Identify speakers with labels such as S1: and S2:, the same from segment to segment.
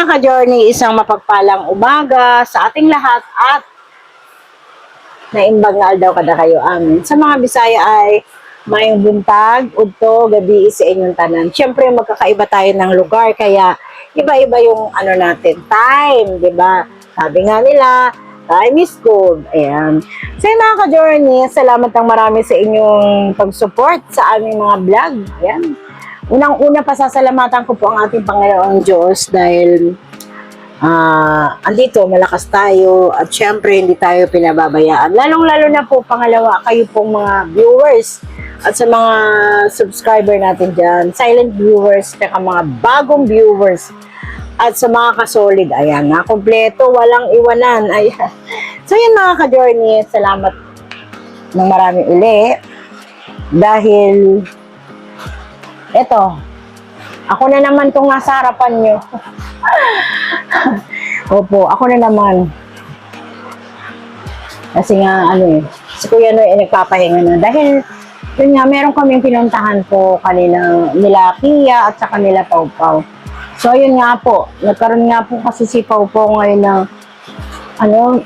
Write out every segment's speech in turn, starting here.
S1: mga ka-journey, isang mapagpalang umaga sa ating lahat at naimbag na aldaw kada kayo amin. Sa mga Bisaya ay mayong buntag, udto, gabi sa inyong tanan. Siyempre magkakaiba tayo ng lugar kaya iba-iba yung ano natin, time, di ba? Sabi nga nila, time is gold. Ayan. So mga ka-journey, salamat ng marami sa inyong pag-support sa aming mga vlog. Ayan. Unang-una pasasalamatan ko po ang ating Panginoong Diyos dahil andito, malakas tayo at syempre hindi tayo pinababayaan. Lalong-lalo na po, pangalawa, kayo pong mga viewers at sa mga subscriber natin dyan, silent viewers, at mga bagong viewers at sa mga kasolid, ayan na, kompleto, walang iwanan, ayan. So yun mga ka-journey, salamat ng marami uli dahil eto, ako na naman itong nasa harapan nyo. Opo, ako na naman. Kasi nga, si Kuya Noy ay nagpapahinga na. Dahil, yun nga, meron kaming pinuntahan po kanina nila Kia at saka nila Pau Pau. So, yun nga po. Nagkaroon nga po kasi si Pau Pau ngayon ng,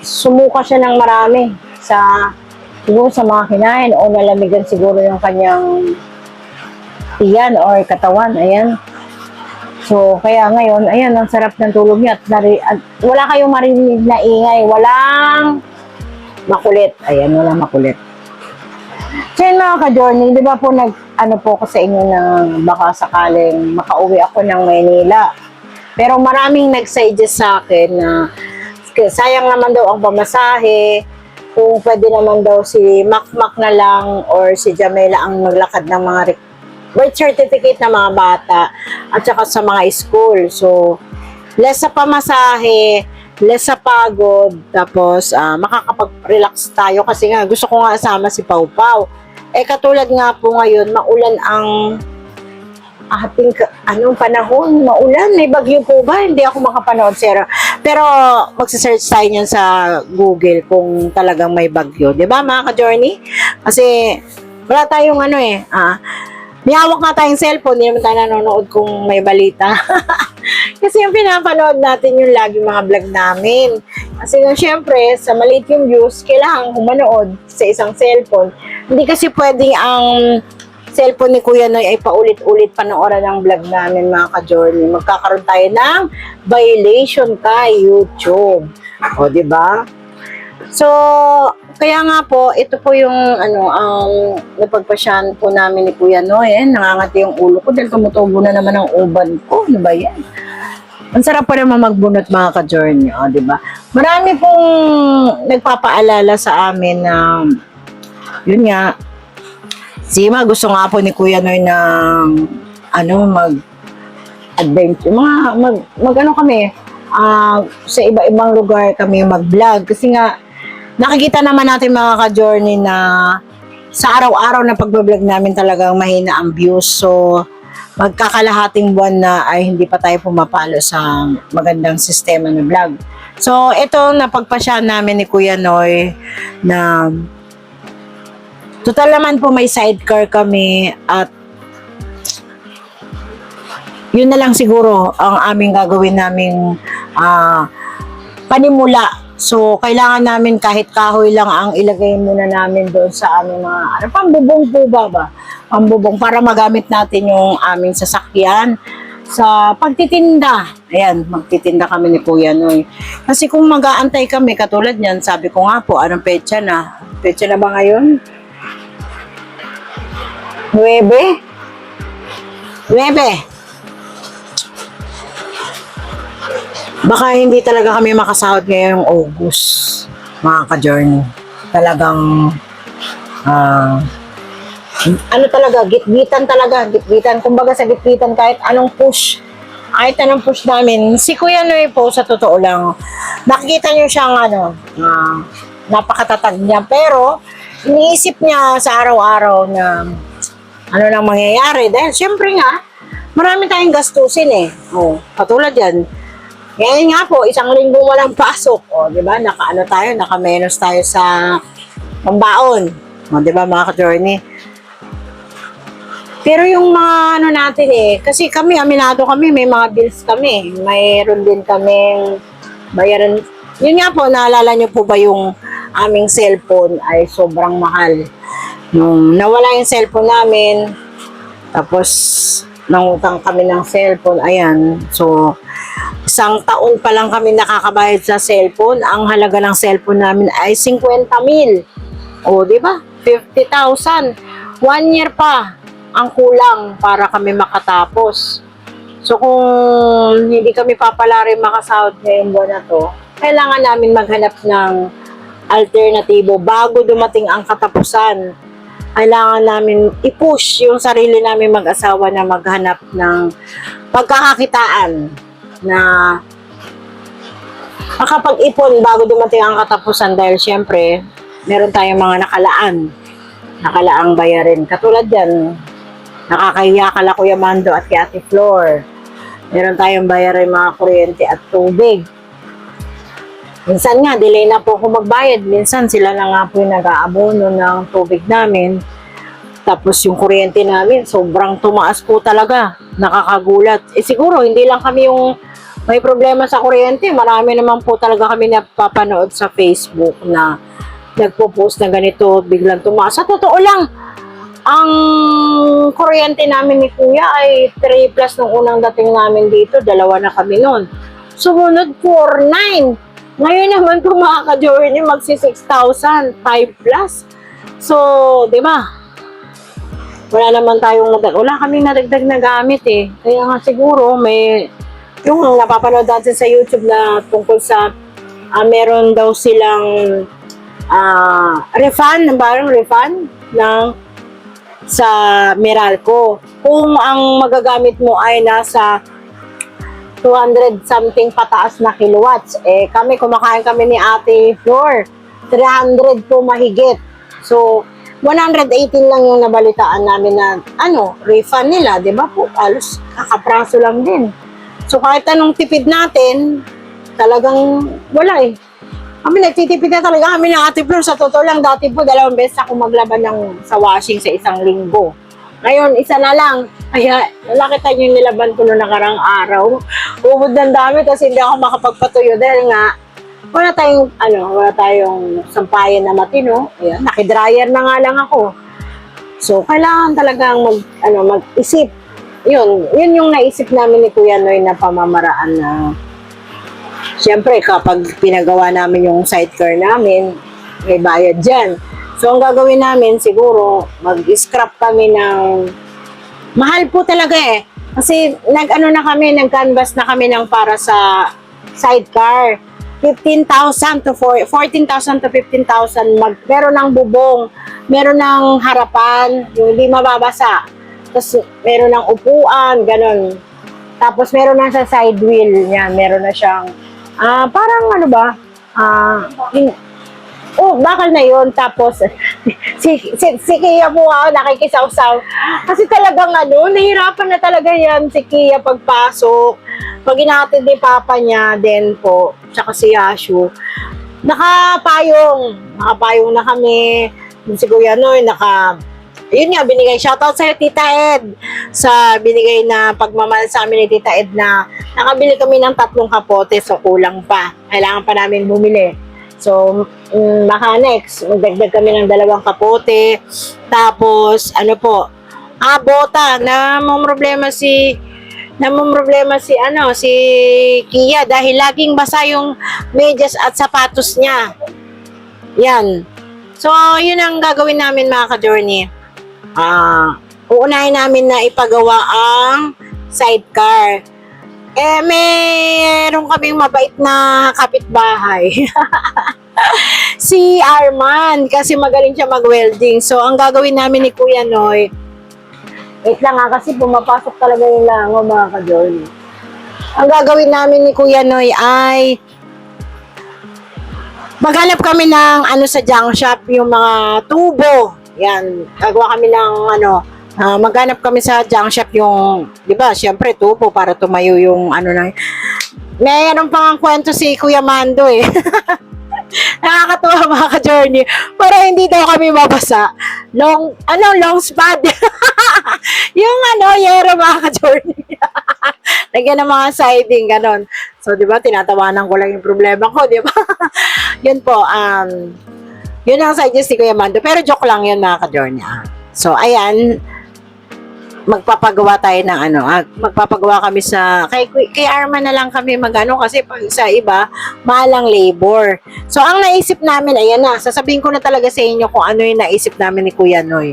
S1: sumuka siya ng marami siguro sa mga kinain o nalamigan siguro yung kanyang tiyan or katawan, ayan. So, kaya ngayon, ayan, ang sarap ng tulog niya at wala kayong marinig na ingay, walang makulit, ayan, walang makulit. So, yun mga ka-journey, di ba po po ko sa inyo na baka sakaling makauwi ako ng Maynila. Pero maraming nag-suggest sa akin na sayang naman daw ang pamasahe, kung pwede naman daw si Makmak na lang or si Jamela ang maglakad ng mga birth certificate ng mga bata at saka sa mga school. So, less sa pamasahe, less sa pagod, tapos makakapag-relax tayo kasi nga gusto ko nga asama si Pau Pau. Katulad nga po ngayon, maulan ang ating panahon, maulan, may bagyo po ba? Hindi ako makapanood, sir. Pero magsa-search tayo niyan sa Google kung talagang may bagyo. 'Di ba mga ka-journey? Kasi wala tayong may hawak nga tayong cellphone, hindi naman tayo nanonood kung may balita. Kasi yung pinapanood natin yung lagi mga vlog namin. Kasi nga syempre, sa maliit yung views, kailangan humanood sa isang cellphone. Hindi kasi pwedeng ang cellphone ni Kuya Noy ay paulit-ulit panoorin ng vlog namin mga ka-journey. Magkakaroon tayo ng violation kay YouTube. O, di ba? So, kaya nga po, ito po yung ang napagpasyahan po namin ni Kuya Noy. Nangangati yung ulo ko dahil tumutubo na naman ang uban ko. Ano ba yan? Ang sarap pa naman magbunot mga ka-journey. O, di ba? Marami pong nagpapaalala sa amin na yun nga, Sima, gusto nga po ni Kuya Noy ng mag-adventure. Kami, sa iba-ibang lugar kami mag-vlog. Kasi nga, nakikita naman natin mga ka-journey na sa araw-araw na pag-vlog namin talagang mahina ang views. So, magkakalahating buwan na ay hindi pa tayo pumapalo sa magandang sistema ng vlog. So, ito napagpasyahan namin ni Kuya Noy na total naman po may sidecar kami at yun na lang siguro ang aming gagawin naming panimula. So, kailangan namin kahit kahoy lang ang ilagay muna namin doon sa aming mga, pambubong po ba? Pambubong para magamit natin yung aming sasakyan sa pagtitinda. Ayan, magtitinda kami ni Kuya Noy. Kasi kung mag-aantay kami, katulad niyan, sabi ko nga po, anong petsa na? Petsa na ba ngayon? 9? Baka hindi talaga kami makasahod ngayong August, mga ka-journey. Talagang, gitgitan talaga, gitgitan. Kumbaga sa gitgitan, kahit anong push namin. Si Kuya Noy po, sa totoo lang, nakikita niyo siyang napakatatag niya. Pero, iniisip niya sa araw-araw na ano nang mangyayari. Dahil syempre nga, marami tayong gastusin katulad yan. Ngayon nga po, isang linggo walang pasok. Di ba? Naka-menos tayo sa pambaon. Di ba mga ka-journey? Pero yung mga ano natin kasi kami, aminado kami, may mga bills kami. Mayroon din kaming bayaran. Yun nga po, naalala niyo po ba yung aming cellphone ay sobrang mahal. Nung nawala yung cellphone namin, tapos nangutang kami ng cellphone, ayan. So, isang taon pa lang kami nakakabayad sa cellphone. Ang halaga ng cellphone namin ay 50,000. O, di ba? 50,000. 1 year pa ang kulang para kami makatapos. So, kung hindi kami papalari makasahod ngayong buwan na to, kailangan namin maghanap ng alternatibo bago dumating ang katapusan. Kailangan namin i-push yung sarili namin mag-asawa na maghanap ng pagkakakitaan na makapag-ipon bago dumating ang katapusan dahil syempre, meron tayong mga nakalaang bayarin. Katulad yan, nakakahiya kala Kuya Mando at kay Ate Flor. Meron tayong bayarin mga kuryente at tubig. Minsan nga, delay na po ako magbayad. Minsan sila na nga po yung nag-aabono ng tubig namin. Tapos yung kuryente namin, sobrang tumaas po talaga. Nakakagulat. Siguro, hindi lang kami yung may problema sa kuryente. Marami naman po talaga kami napapanood sa Facebook na nagpo-post na ganito, biglang tumaas. Sa totoo lang, ang kuryente namin ni Kuya ay 3 plus nung unang dating namin dito. 2 na kami nun. Sumunod 4,900. Ngayon naman po mga ka-journey, magsi 6,000, 5 plus. So, di ba? Wala naman tayong wala kaming nadagdag na gamit Kaya nga siguro may yung napapanood natin sa YouTube na tungkol sa meron daw silang refund ng sa Meralco. Kung ang magagamit mo ay nasa 200 something pataas na kilowatts. Kami, kumakain kami ni Ate Flor. 300 po mahigit. So, 118 lang yung nabalitaan namin na, refund nila. Diba po? Alos, kakapraso lang din. So, kahit anong tipid natin, talagang wala Kami nagtitipid na talaga kami ng Ate Flor. Sa totoo lang, dati po, 2 beses ako maglaban sa washing sa isang linggo. Ngayon, isa na lang. Kaya, nakita niyo yung nilaban ko noong nakarang araw. Ubod ng dami kasi hindi ako makapagpatuyo dahil nga, wala tayong sampayan na matino. Ayan, nakidryer na nga lang ako. So, kailangan talagang mag-isip. Yun yung naisip namin ni Kuya Noy na pamamaraan na siyempre, kapag pinagawa namin yung sidecar namin, may bayad dyan. So, ang gagawin namin, siguro, mag-scrap kami ng mahal po talaga Kasi, nag-canvas na kami ng para sa sidecar. 15,000 to 14,000 to 15,000. Meron ng bubong, meron ng harapan, yung hindi mababasa. Tapos, meron ng upuan, ganun. Tapos, meron na sa side wheel niya. Meron na siyang, parang bakal na yun. Tapos, si Kia po nakikisaw-saw. Kasi talagang nahirapan na talaga yan si Kia pagpasok. Pag inahatid ni Papa niya, then po, tsaka si Yashu, nakapayong na kami. Si Kuya Noy, yun nga, binigay. Shoutout sa'yo, Tita Ed. Sa binigay na pagmamahal sa amin ni Tita Ed na nakabili kami ng 3 kapote, so kulang pa. Kailangan pa namin bumili. So, baka next, magdagdag kami ng 2 kapote. Tapos, bota, namumroblema si Kia dahil laging basa yung medyas at sapatos niya. Yan. So, yun ang gagawin namin mga ka-journey. Uunahin namin na ipagawa ang sidecar. Meron kaming mabait na kapitbahay. Si Arman, kasi magaling siya mag-welding. So, ang gagawin namin ni Kuya Noy, wait lang kasi pumapasok talaga yung lango mga ka-journey. Ang gagawin namin ni Kuya Noy ay maghanap kami ng sa junk shop, yung mga tubo. Yan, gagawa kami ng maghanap kami sa junk shop yung, di ba, syempre tubo para tumayo yung Mayroon pang kwento si Kuya Mando Nakakatuwa mga ka-journey. Para hindi daw kami mabasa. Long spad.
S2: Yung yero mga ka-journey. Lagyan ng mga siding, ganon. So, di ba, tinatawanan ko lang yung problema ko, di ba? Yun po, yun ang suggest ni Kuya Mando. Pero joke lang yun mga ka-journey. So, ayan, magpapagawa tayo ng magpapagawa kami kay Arma na lang kami kasi pag sa iba, malang labor. So, ang naisip namin, ayan na, sasabihin ko na talaga sa inyo kung ano yung naisip namin ni Kuya Noy.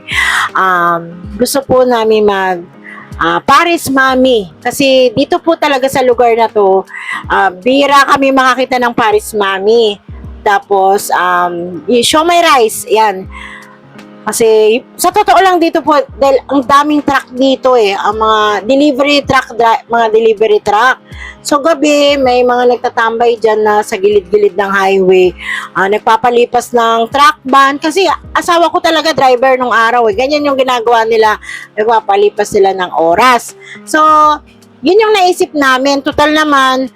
S2: Gusto po namin Paris Mami. Kasi dito po talaga sa lugar na to, bira kami makakita ng Paris Mami. Tapos, yung siomai rice, yan. Kasi, sa totoo lang dito po, dahil ang daming truck dito ang mga delivery truck. So, gabi, may mga nagtatambay dyan na sa gilid-gilid ng highway. Nagpapalipas ng truck van. Kasi, asawa ko talaga driver nung araw Ganyan yung ginagawa nila. Nagpapalipas sila ng oras. So, yun yung naisip namin. Total naman,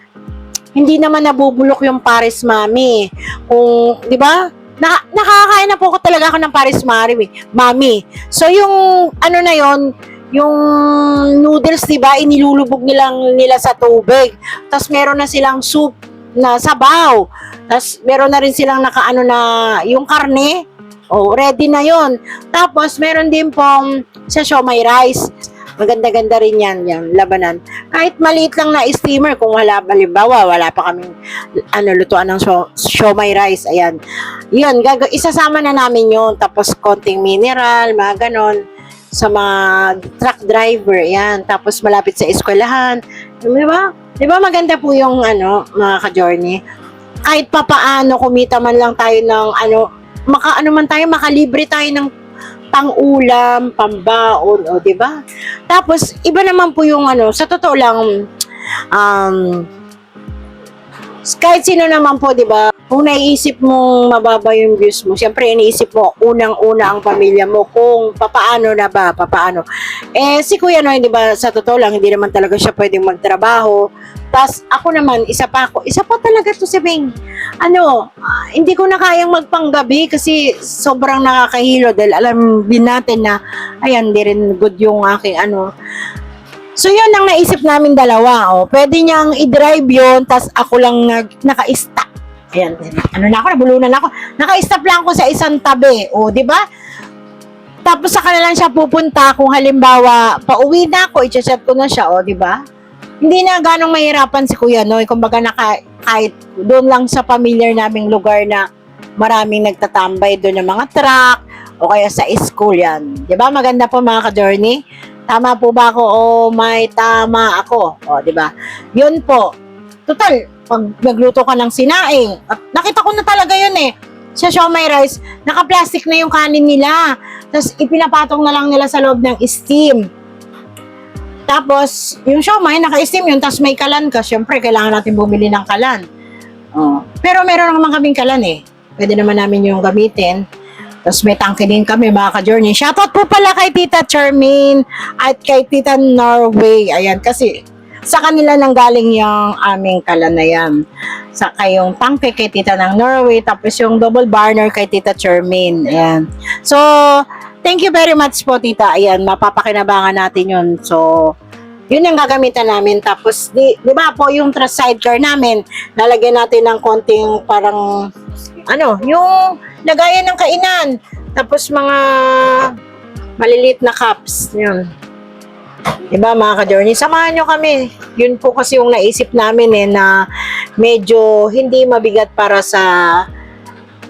S2: hindi naman nabubulok yung Paris Mami. Kung, di ba? Nakakain na po ko talaga ako ng Paris Mami. So, yung, yung noodles, di ba, inilulubog nila sa tubig. Tapos, meron na silang soup na sabaw. Tapos, meron na rin silang yung karne. Ready na yon. Tapos, meron din pong sa siomai rice. Maganda-ganda rin yung labanan. Kahit maliit lang na steamer, kung halimbawa, wala pa kaming lutuan ng siomai rice, ayan. Yun, isasama na namin yun. Tapos, konting mineral, mga ganon, sa mga truck driver, ayan. Tapos, malapit sa eskwelahan. Di ba? Di ba maganda po yung, mga ka-journey? Kahit papaano, kumita man lang tayo ng, makalibre tayo ng pang-ulam, pambaon, di ba? Tapos, iba naman po yung sa totoo lang, kahit sino naman po, di ba? Kung naiisip mong mababa yung views mo, syempre iniisip mo, unang-una ang pamilya mo, kung papaano. Si Kuya Noy, di ba, sa totoo lang, hindi naman talaga siya pwedeng magtrabaho. Tapos, ako naman, isa pa talaga to si Bing. Hindi ko na kayang magpanggabi kasi sobrang nakakahilo dahil alam din natin na, ayan, di rin good yung aking So, yun ang naisip namin dalawa. Pwede niyang i-drive yun, tas ako lang naka-stop. Ayan, nabulunan ako. Naka-stop lang ako sa isang tabi. Di ba? Tapos sa kanila siya pupunta kung halimbawa, pauwi na ako, i-chat ko na siya, di ba? Hindi na ganong mahirapan si Kuya Noy. Kumbaga kahit doon lang sa familiar naming lugar na maraming nagtatambay doon ng mga truck o kaya sa school yan. Di ba? Maganda po mga ka-journey. Tama po ba ako? May tama ako. Di ba? Yun po. Total, pag nagluto ka ng sinaing, nakita ko na talaga yun sa siomai rice, naka-plastic na yung kanin nila. Tapos, ipinapatong na lang nila sa loob ng steam. Tapos, yung siomai, naka-steam yun, tapos may kalan ka. Siyempre, kailangan natin bumili ng kalan. Pero meron naman kaming kalan Pwede naman namin yung gamitin. Tapos may tangke din kami, mga ka-journey. Shoutout po pala kay Tita Charmaine at kay Tita Norway. Ayan, kasi sa kanila nang galing yung aming kalan na yan. Saka yung tangke kay Tita ng Norway, tapos yung double burner kay Tita Charmaine. Ayan. So, thank you very much po, Tita. Ayan, mapapakinabangan natin yun. So, yun ang gagamitan namin. Tapos, di ba po yung sidecar namin, lalagyan natin ng konting parang, yung lagayan ng kainan. Tapos, mga maliliit na cups. Yun. Diba mga ka-journey? Samahan nyo kami. Yun po kasi yung naisip namin na medyo hindi mabigat para sa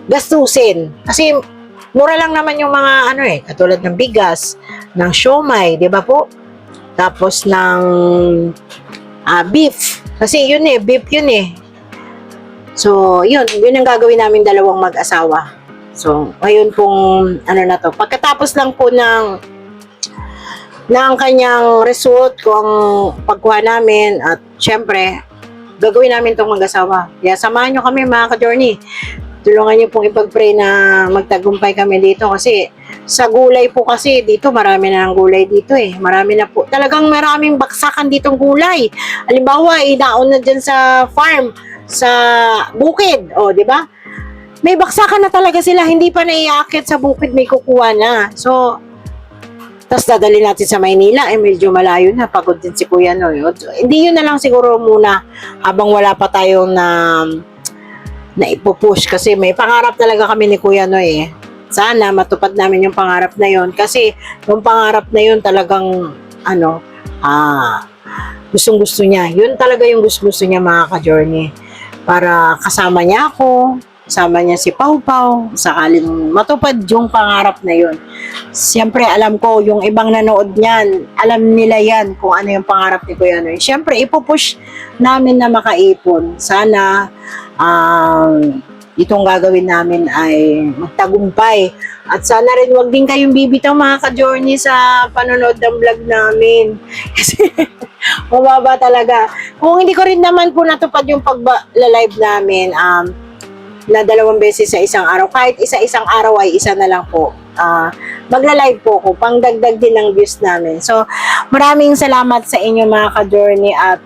S2: gastusin. Kasi mura lang naman yung mga katulad ng bigas, ng siomai, di ba po? Tapos ng beef. Kasi yun beef yun So, yun ang gagawin namin dalawang mag-asawa. So, ngayon pong to. Pagkatapos lang po ng kanyang result kung pagkuha namin at syempre, gagawin namin itong mag-asawa. Kaya samahan nyo kami mga ka-journey. Tulungan nyo pong ipag-pray na magtagumpay kami dito kasi sa gulay po kasi dito marami na ng gulay dito Marami na po. Talagang maraming baksakan ditong gulay. Halimbawa, inaon na dyan sa farm, sa bukid. Di ba? May baksakan na talaga sila. Hindi pa naiakit sa bukid, may kukuha na. So, Tapos dadali natin sa Maynila, medyo malayo na, pagod din si Kuya Noy. Hindi yun na lang siguro muna habang wala pa tayong na ipupush kasi may pangarap talaga kami ni Kuya Noy. Sana matupad namin yung pangarap na yun kasi yung pangarap na yun talagang gustong-gusto niya. Yun talaga yung gusto niya mga ka-journey. Para kasama niya ako, kasama niya si Pau Pau, sakaling matupad yung pangarap na yun. Siyempre, alam ko, yung ibang nanood niyan, alam nila yan kung ano yung pangarap ni Kuya Noy. Siyempre, ipupush namin na makaipon. Sana, itong gagawin namin ay magtagumpay. At sana rin wag din kayong bibitaw mga ka-journey sa panonood ng vlog namin. Kasi mababa talaga. Kung hindi ko rin naman po natupad yung pag-live namin, na 2 beses sa isang araw. Kahit isa-isang araw ay isa na lang po. Magla-live po ko, pangdagdag din ng views namin. So, maraming salamat sa inyo mga ka-journey at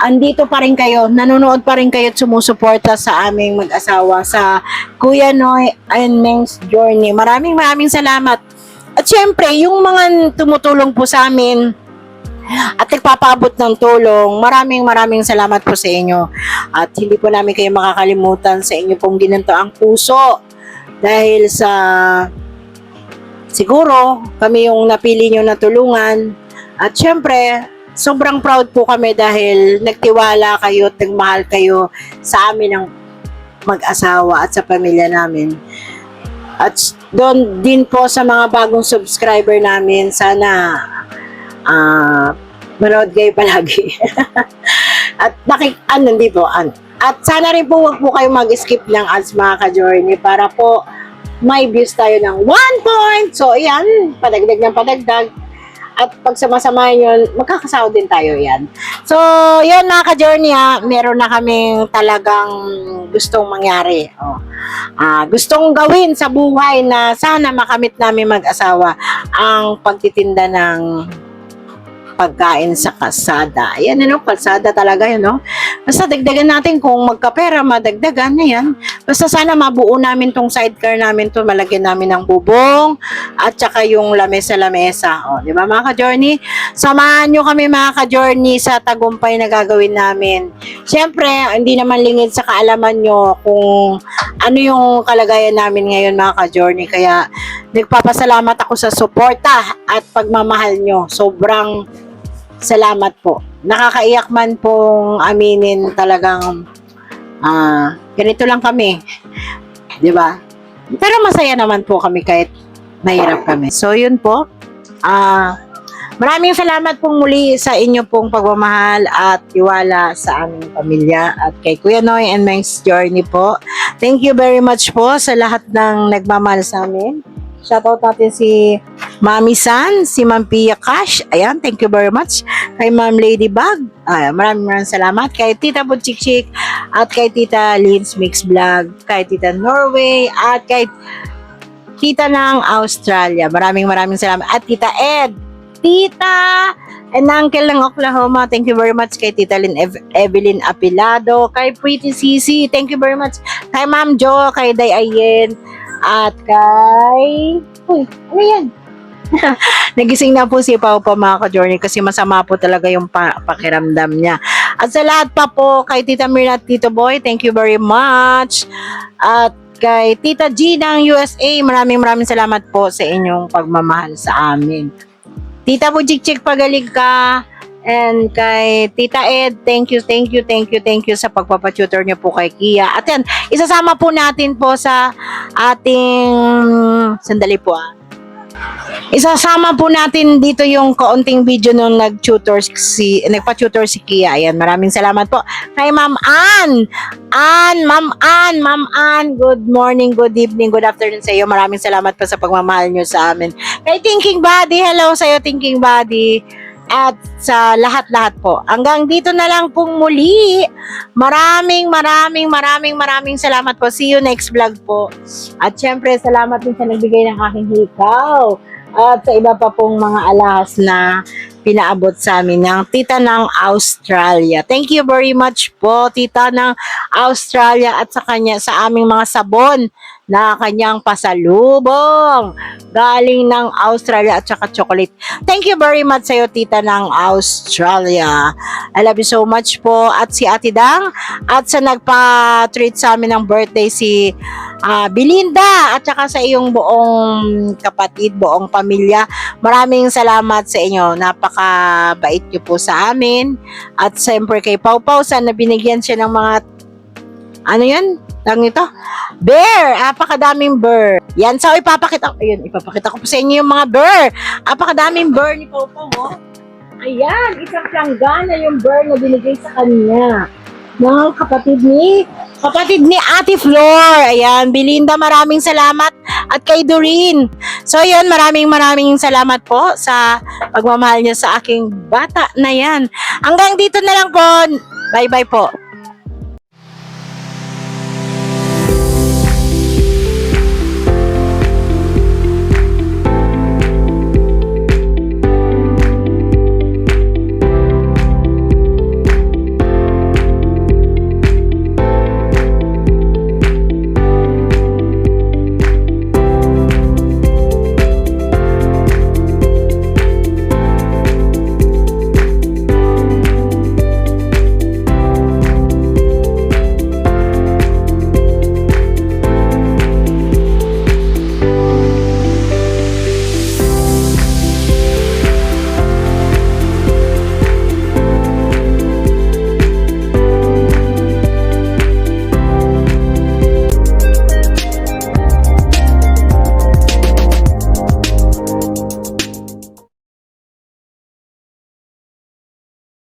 S2: andito pa rin kayo, nanonood pa rin kayo at sumusuporta sa aming mag-asawa sa Kuya Noy and Meng's Journey. Maraming salamat. At syempre, yung mga tumutulong po sa amin at nagpapaabot ng tulong, maraming salamat po sa inyo. At hindi po namin kayo makakalimutan sa inyo pong ginanto ang puso. Dahil sa siguro, kami yung napili nyo na tulungan. At syempre, sobrang proud po kami dahil nagtiwala kayo at nagmahal kayo sa amin ng mag-asawa at sa pamilya namin. At doon din po sa mga bagong subscriber namin, sana manood kayo palagi. At hindi po. At sana rin po wag po kayo mag-skip ng ads mga ka-journey para po may views tayo ng 1 point. So, yan. Padagdag ng padagdag. At pag samasamahin yun, magkakasahod din tayo yan. So, yun mga ka-journey meron na kaming talagang gustong mangyari. Gustong gawin sa buhay na sana makamit namin mag-asawa ang pagtitinda ng pagkain sa kalsada. Ayan, kalsada talaga yun, no? Basta dagdagan natin kung magkapera, madagdagan na yan. Basta sana mabuo namin tong sidecar namin to, malagyan namin ng bubong at saka yung lamesa-lamesa. Di ba mga ka-journey? Samahan nyo kami mga ka-journey sa tagumpay na gagawin namin. Siyempre, hindi naman lingid sa kaalaman nyo kung ano yung kalagayan namin ngayon mga ka-journey. Kaya nagpapasalamat ako sa suporta at pagmamahal nyo. Sobrang salamat po. Nakakaiyak man pong aminin talagang ganito lang kami. 'Di ba? Pero masaya naman po kami kahit mahirap kami. So yun po. Maraming salamat pong muli sa inyo pong pagmamahal at tiwala sa aming pamilya at kay Kuya Noy and Meng's Journey po. Thank you very much po sa lahat ng nagmamahal sa amin. Shoutout natin si Mami San, si Ma'am Pia Cash. Ayan, thank you very much. Kay Ma'am Ladybug. Maraming salamat. Kay Tita Butchik at kay Tita Lynn's Mix Vlog. Kay Tita Norway at kay Tita ng Australia. Maraming salamat. At Tita Ed, Tita and Uncle ng Oklahoma. Thank you very much kay Tita Evelyn Apilado. Kay Pretty Sisi. Thank you very much. Kay Ma'am Jo, kay Day Ayen. At kay... Uy, ano yan? Nagising na po si Pau pa mga ka-journey kasi masama po talaga yung pakiramdam niya. At sa lahat pa po, kay Tita Mirna at Tito Boy, thank you very much. At kay Tita G ng USA, maraming salamat po sa inyong pagmamahal sa amin. Tita Bujikchik, pagaling ka. And kay Tita Ed, thank you sa pagpapatutor niyo po kay Kia. At yan, isasama po natin po sa ating, sandali po isasama po natin dito yung kaunting video nung nagpa-tutor si Kia. Ayan, maraming salamat po. Kay Ma'am Ma'am Ann, good morning, good evening, good afternoon sa iyo. Maraming salamat po sa pagmamahal niyo sa amin. Kay Thinking Body, hello sa iyo Thinking Body. At sa lahat-lahat po. Hanggang dito na lang pong muli. Maraming salamat po. See you next vlog po. At syempre, salamat din sa nagbigay ng aking hikaw. At sa iba pa pong mga alahas na pinaabot sa amin ng Tita ng Australia. Thank you very much po, Tita ng Australia, at sa kanya, sa aming mga sabon na kanyang pasalubong galing ng Australia at saka chocolate. Thank you very much sa'yo, tita ng Australia. I love you so much po. At si Ate Dang, at sa nagpa-treat sa amin ng birthday si Belinda, at saka sa iyong buong kapatid, buong pamilya. Maraming salamat sa inyo. Napakabait niyo po sa amin. At siyempre kay Pau Pau, sana binigyan siya ng mga ano yan? Tang ito? Bear! Apakadaming bear. Yan, so ipapakita ko po sa inyo yung mga bear. Apakadaming bear ni Pau Pau, oh. Ayan, isang planggana yung bear na binigay sa kanya ng kapatid ni Ate Flor. Ayan, Belinda, maraming salamat. At kay Doreen. So yun, maraming salamat po sa pagmamahal niyo sa aking bata na yan. Hanggang dito na lang po. Bye-bye po.